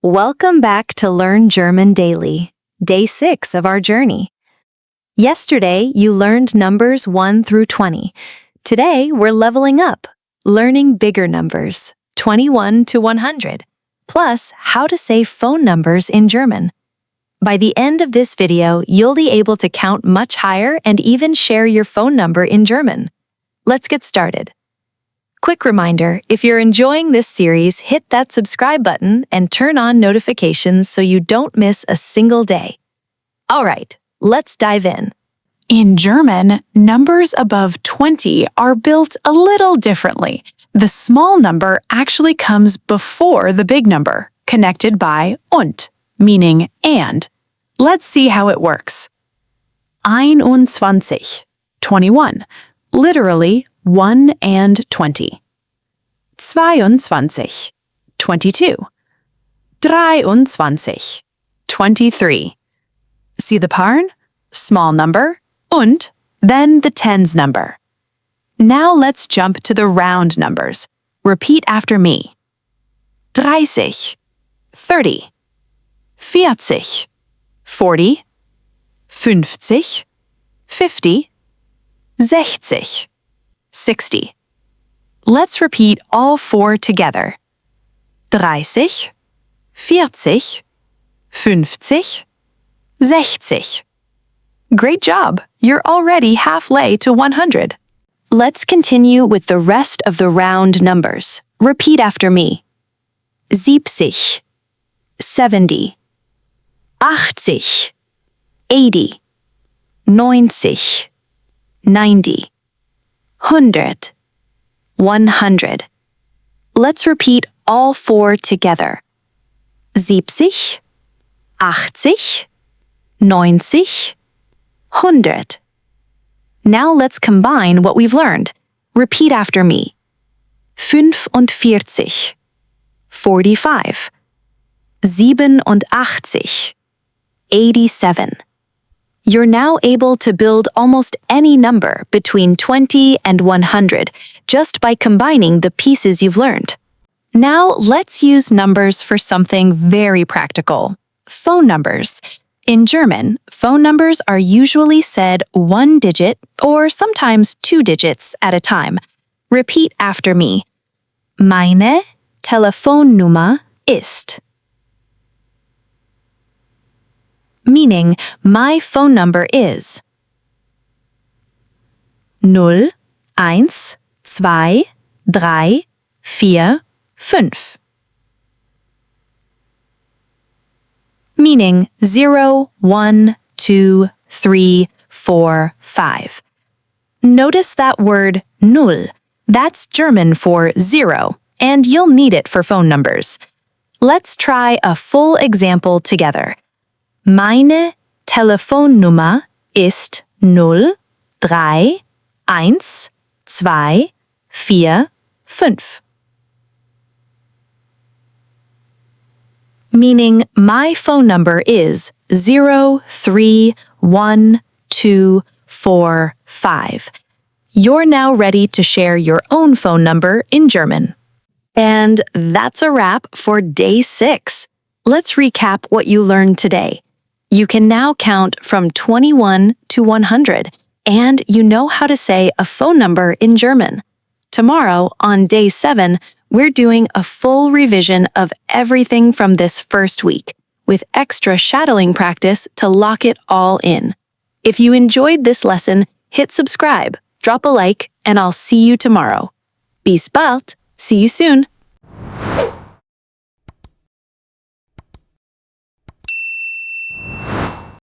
Welcome back to Learn German Daily, day 6 of our journey. Yesterday, you learned numbers 1 through 20. Today, we're leveling up, learning bigger numbers, 21 to 100, plus how to say phone numbers in German. By the end of this video, you'll be able to count much higher and even share your phone number in German. Let's get started. Quick reminder, if you're enjoying this series, hit that subscribe button and turn on notifications so you don't miss a single day. All right, let's dive in. In German, numbers above 20 are built a little differently. The small number actually comes before the big number, connected by und, meaning and. Let's see how it works. 21, 21, literally 1 and 20. 22, 22. 23, 23. See the Paaren? Small number, und, then the tens number. Now let's jump to the round numbers. Repeat after me. 30, 30. 40, 40. 50, 50. 60, 60. Let's repeat all four together. 30, 40, 50, 60. Great job! You're already halfway to 100. Let's continue with the rest of the round numbers. Repeat after me. 70, 70. 80, 80. 90, 90. 100, 100. Let's repeat all four together. 70, 80, 90, 100. Now let's combine what we've learned. Repeat after me. 45, 45. 87, 87. You're now able to build almost any number between 20 and 100 just by combining the pieces you've learned. Now let's use numbers for something very practical. Phone numbers. In German, phone numbers are usually said one digit or sometimes 2 digits at a time. Repeat after me. Meine Telefonnummer ist. Meaning, my phone number is 0, 1, 2, 3, 4, 5. Meaning 0, 1, 2, 3, 4, 5. Notice that word null. That's German for 0, and you'll need it for phone numbers. Let's try a full example together. Meine Telefonnummer ist 0, 3, 1, 2, 4, 5. Meaning, my phone number is 0, 3, 1, 2, 4, 5. You're now ready to share your own phone number in German. And that's a wrap for day 6. Let's recap what you learned today. You can now count from 21 to 100, and you know how to say a phone number in German. Tomorrow, on day 7, we're doing a full revision of everything from this first week, with extra shadowing practice to lock it all in. If you enjoyed this lesson, hit subscribe, drop a like, and I'll see you tomorrow. Bis bald! See you soon!